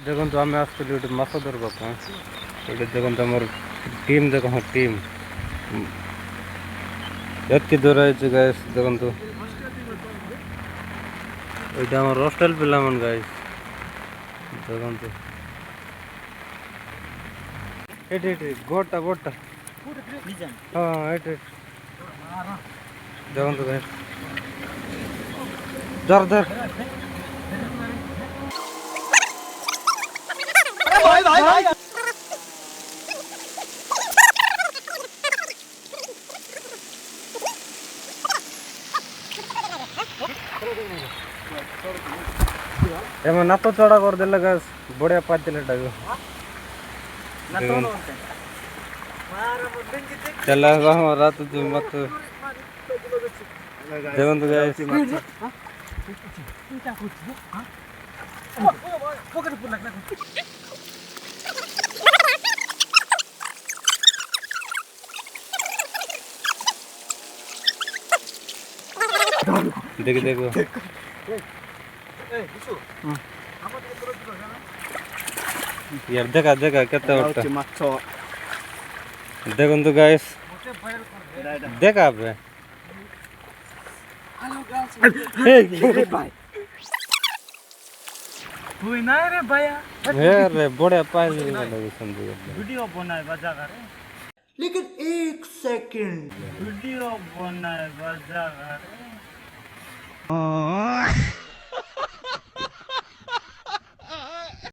देखो तो आम आसुरी माछ धरवा ये देखो आम टीम देख हाँ टीम ये दूर है गाइस देखो ये हॉस्टेल पिला मन गाइस देखो ये गोटा गोटा हाँ ये देखो गाइस धर धर भाई भाई भाई एम ना तो चढ़ा कर देला गाइस बढ़िया पातिले डागो चला रात तू मत देखो तो गाइस देखो देखो यार देखा देखा कितना उठा देखो तो गाइस देखा बे हुई ना रे भैया रे बड़े पाइल लगे समझो वीडियो बनाए बजा कर लेकिन एक सेकंड वीडियो बनाए बजा कर